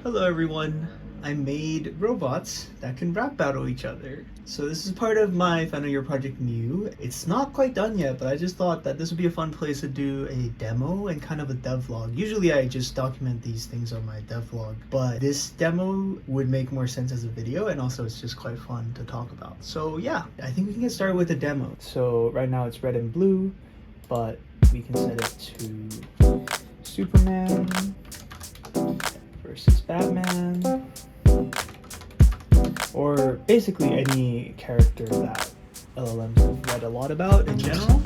Hello everyone. I made robots that can rap battle each other. So this is part of my final year project Mew. It's not quite done yet, but I just thought that this would be a fun place to do a demo and kind of a devlog. Usually I just document these things on my devlog, but this demo would make more sense as a video, and also it's just quite fun to talk about. So yeah, I think we can get started with a demo. So right now it's red and blue, but we can set it to Superman versus Batman, or basically any character that LLMs have read a lot about in general.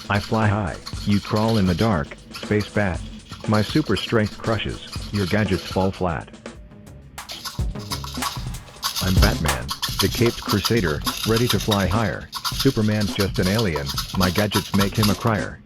I fly high, you crawl in the dark, Space Bat. My super strength crushes, your gadgets fall flat. I'm Batman, the caped crusader, ready to fly higher. Superman's just an alien, my gadgets make him a crier.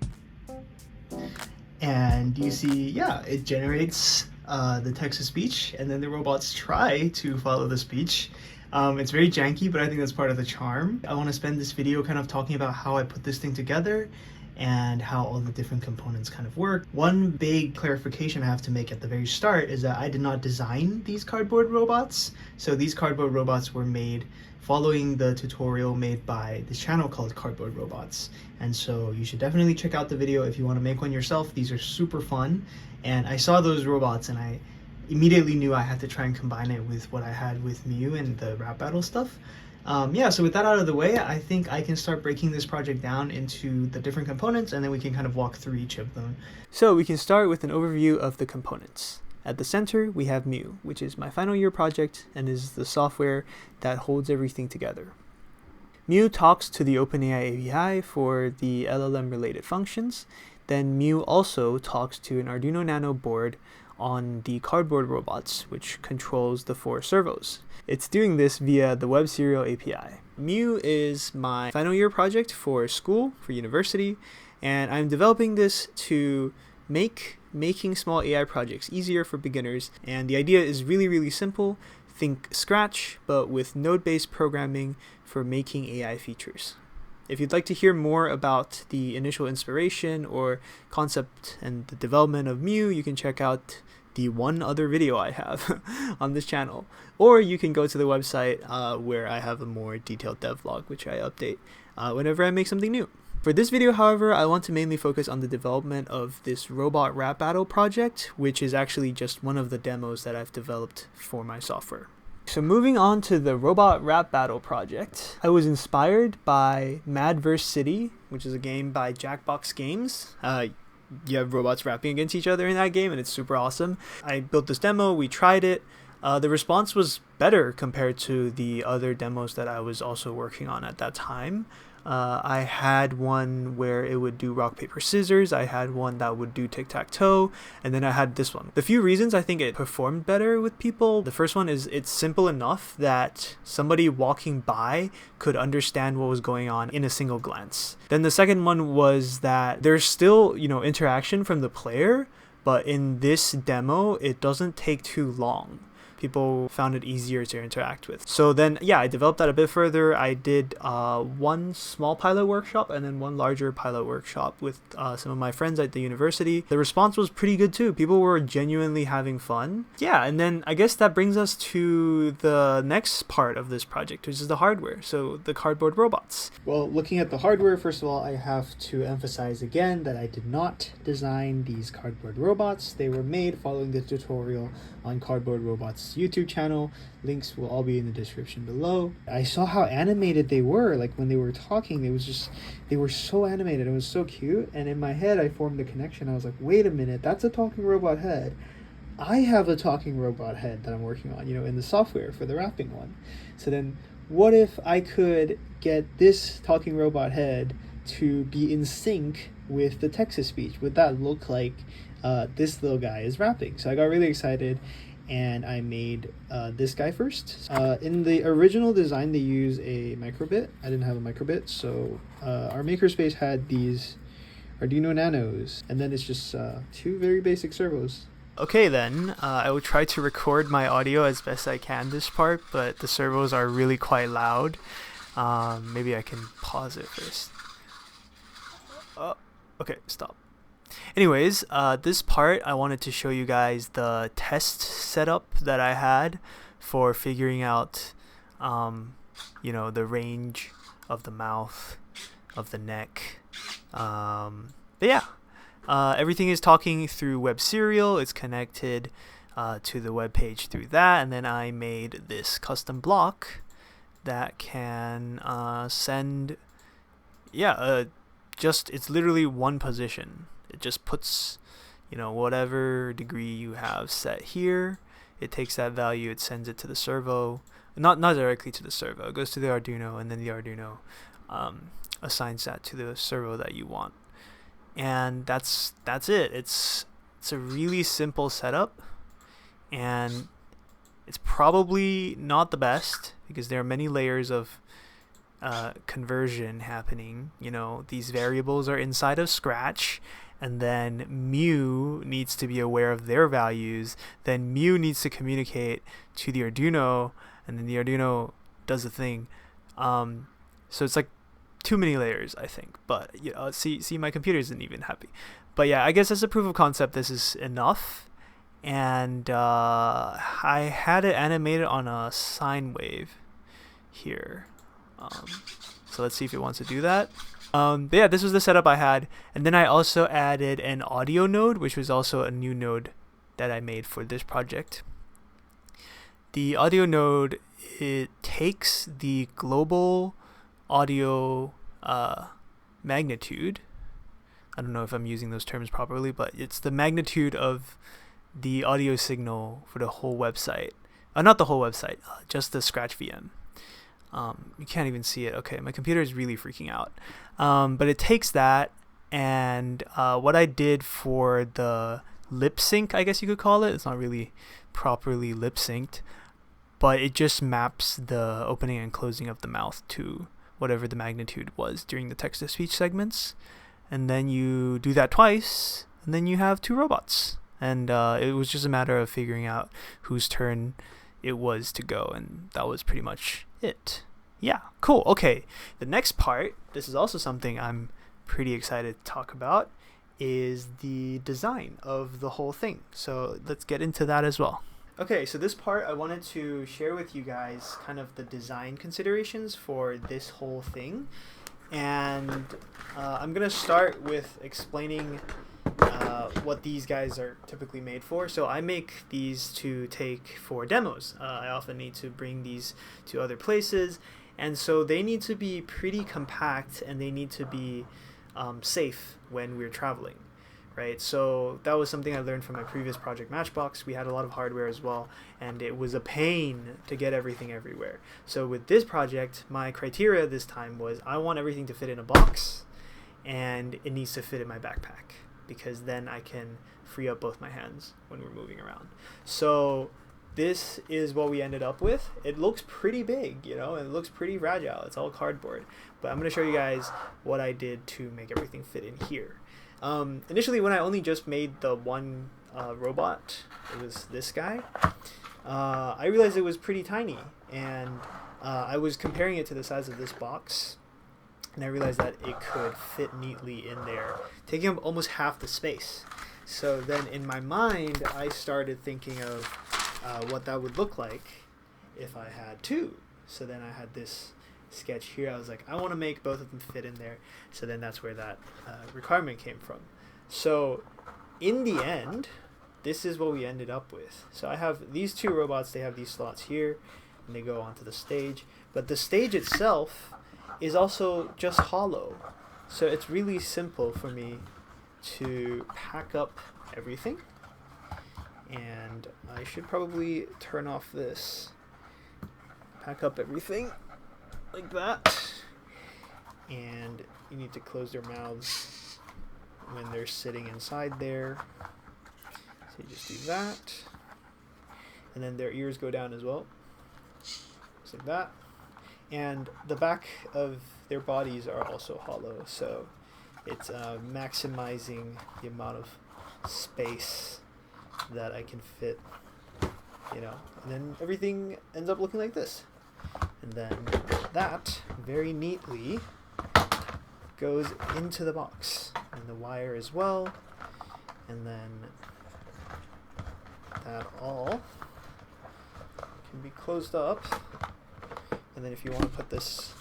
And you see, yeah, it generates the text to speech, and then the robots try to follow the speech. It's very janky, but I think that's part of the charm. I want to spend this video kind of talking about how I put this thing together and how all the different components kind of work. One big clarification I have to make at the very start is that I did not design these cardboard robots. So these cardboard robots were made following the tutorial made by this channel called Cardboard Robots. And so you should definitely check out the video if you want to make one yourself. These are super fun. And I saw those robots and I immediately knew I had to try and combine it with what I had with Mew and the rap battle stuff. Yeah, so with that out of the way, I think I can start breaking this project down into the different components, and then we can kind of walk through each of them. So we can start with an overview of the components. At the center, we have Mew, which is my final year project and is the software that holds everything together. Mew talks to the OpenAI API for the LLM related functions. Then Mew also talks to an Arduino Nano board on the cardboard robots, which controls the 4 servos. It's doing this via the Web Serial API. Mew is my final year project for school, for university, and I'm developing this to making small AI projects easier for beginners. And the idea is really simple. Think Scratch, but with node-based programming for making AI features. If you'd like to hear more about the initial inspiration or concept and the development of Mew, you can check out the one other video I have on this channel. Or you can go to the website where I have a more detailed devlog, which I update whenever I make something new. For this video, however, I want to mainly focus on the development of this robot rap battle project, which is actually just one of the demos that I've developed for my software. So moving on to the robot rap battle project, I was inspired by Madverse City, which is a game by Jackbox Games. You have robots rapping against each other in that game, and it's super awesome. I built this demo, we tried it. The response was better compared to the other demos that I was also working on at that time. I had one where it would do rock, paper, scissors. I had one that would do tic-tac-toe. And then I had this one. The few reasons I think it performed better with people. The first one is it's simple enough that somebody walking by could understand what was going on in a single glance. Then the second one was that there's still, interaction from the player, but in this demo, it doesn't take too long. People found it easier to interact with. So then, yeah, I developed that a bit further. I did one small pilot workshop and then one larger pilot workshop with some of my friends at the university. The response was pretty good too. People were genuinely having fun. Yeah, and then I guess that brings us to the next part of this project, which is the hardware. So the cardboard robots. Well, looking at the hardware, first of all, I have to emphasize again that I did not design these cardboard robots. They were made following the tutorial on Cardboard Robots YouTube channel. Links will all be in the description below. I saw how animated they were. Like when they were talking, they were so animated. It was so cute. And in my head, I formed the connection. I was like, wait a minute, that's a talking robot head. I have a talking robot head that I'm working on, in the software for the rapping one. So then what if I could get this talking robot head to be in sync with the text to speech? Would that look like this little guy is rapping? So I got really excited and I made this guy first. In the original design, they use a microbit. I didn't have a microbit, so our makerspace had these Arduino Nanos, and then it's just 2 very basic servos. Okay then, I will try to record my audio as best I can this part, but the servos are really quite loud. Maybe I can pause it first. Okay, stop. Anyways, this part I wanted to show you guys the test setup that I had for figuring out, the range of the mouth, of the neck. But yeah, everything is talking through Web Serial. It's connected to the web page through that, and then I made this custom block that can send, it's literally one position. It just puts, whatever degree you have set here. It takes that value, it sends it to the servo. Not directly to the servo. It goes to the Arduino, and then the Arduino assigns that to the servo that you want. And that's it. It's a really simple setup, and it's probably not the best because there are many layers of conversion happening. These variables are inside of Scratch, and then mu needs to be aware of their values. Then mu needs to communicate to the Arduino, and then the Arduino does the thing. So it's like too many layers, I think. But see, my computer isn't even happy. But yeah, I guess as a proof of concept, this is enough. And I had it animated on a sine wave here. So let's see if it wants to do that. But yeah, this was the setup I had. And then I also added an audio node, which was also a new node that I made for this project. The audio node, it takes the global audio magnitude. I don't know if I'm using those terms properly, but it's the magnitude of the audio signal for the whole website. Not the whole website, just the Scratch VM. You can't even see it. Okay, my computer is really freaking out. But it takes that, and what I did for the lip sync, I guess you could call it, it's not really properly lip synced, but it just maps the opening and closing of the mouth to whatever the magnitude was during the text-to-speech segments. And then you do that twice, and then you have two robots. And it was just a matter of figuring out whose turn it was to go, and that was pretty much it. Yeah, cool. Okay, the next part, this is also something I'm pretty excited to talk about, is the design of the whole thing. So let's get into that as well. Okay, so this part I wanted to share with you guys kind of the design considerations for this whole thing. And I'm going to start with explaining what these guys are typically made for. So I make these to take for demos. I often need to bring these to other places, and so they need to be pretty compact, and they need to be safe when we're traveling, right? So that was something I learned from my previous project, Matchbox. We had a lot of hardware as well, and it was a pain to get everything everywhere. So with this project, my criteria this time was I want everything to fit in a box, and it needs to fit in my backpack, because then I can free up both my hands when we're moving around. So this is what we ended up with. It looks pretty big, and it looks pretty fragile. It's all cardboard. But I'm going to show you guys what I did to make everything fit in here. Initially, when I only just made the one robot, it was this guy, I realized it was pretty tiny. And I was comparing it to the size of this box, and I realized that it could fit neatly in there, taking up almost half the space. So then in my mind, I started thinking of what that would look like if I had two. So then I had this sketch here. I was like, I want to make both of them fit in there. So then that's where that requirement came from. So in the end, this is what we ended up with. So I have these two robots. They have these slots here, and they go onto the stage. But the stage itself is also just hollow. So it's really simple for me to pack up everything. And I should probably turn off this. Pack up everything like that. And you need to close their mouths when they're sitting inside there. So you just do that. And then their ears go down as well. Just like that. And the back of their bodies are also hollow, so it's maximizing the amount of space that I can fit, and then everything ends up looking like this. And then that very neatly goes into the box, and the wire as well. and then that all can be closed up. And then if you want to put this,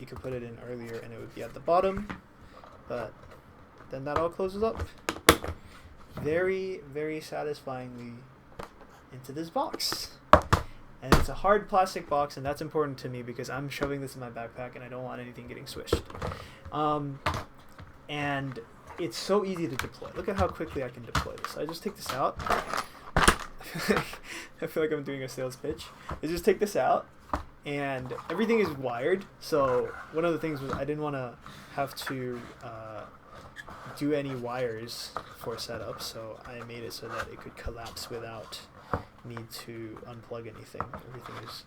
you could put it in earlier and it would be at the bottom, but then that all closes up very, very satisfyingly into this box. And it's a hard plastic box, and that's important to me because I'm shoving this in my backpack and I don't want anything getting swished. And it's so easy to deploy. Look at how quickly I can deploy this. I just take this out. I feel like I'm doing a sales pitch. I just take this out, and everything is wired. So one of the things was I didn't want to have to do any wires for setup, so I made it so that it could collapse without need to unplug anything. Everything is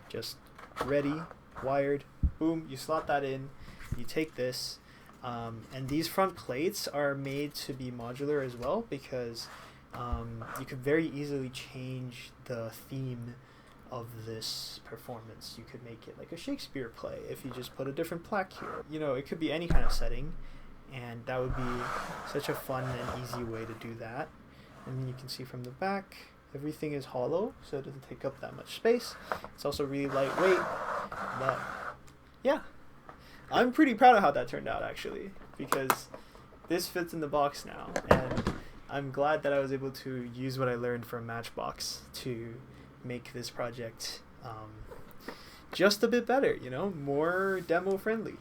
just ready, wired. Boom, you slot that in. You take this. And these front plates are made to be modular as well because you could very easily change the theme of this performance. You could make it like a Shakespeare play if you just put a different plaque here. You know, it could be any kind of setting, and that would be such a fun and easy way to do that. And you can see from the back, everything is hollow, so it doesn't take up that much space. It's also really lightweight, but yeah. I'm pretty proud of how that turned out, actually, because this fits in the box now, and I'm glad that I was able to use what I learned from Matchbox to make this project just a bit better, you know, more demo-friendly.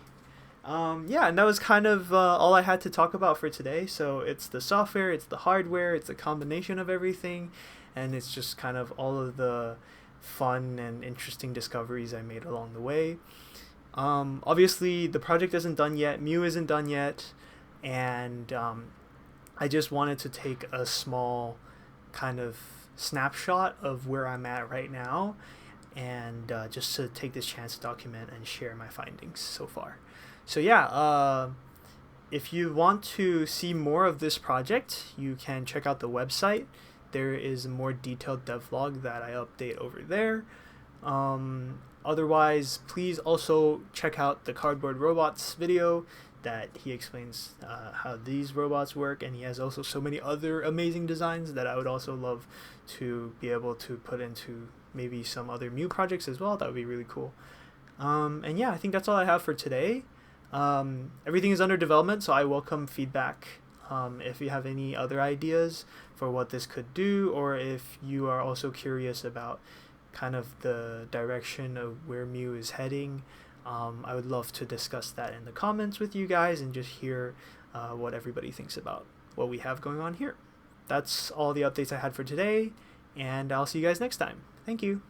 Yeah, and that was kind of all I had to talk about for today. So it's the software, it's the hardware, it's a combination of everything, and it's just kind of all of the fun and interesting discoveries I made along the way. Obviously the project isn't done yet, Mew isn't done yet, and I just wanted to take a small kind of snapshot of where I'm at right now, and just to take this chance to document and share my findings so far. So yeah, if you want to see more of this project, you can check out the website. There is a more detailed devlog that I update over there. Otherwise, please also check out the Cardboard Robots video that he explains how these robots work, and he has also so many other amazing designs that I would also love to be able to put into maybe some other Mew projects as well. That would be really cool. And yeah, I think that's all I have for today. Everything is under development, so I welcome feedback. If you have any other ideas for what this could do, or if you are also curious about kind of the direction of where Mew is heading, I would love to discuss that in the comments with you guys and just hear what everybody thinks about what we have going on here. That's all the updates I had for today, and I'll see you guys next time. Thank you.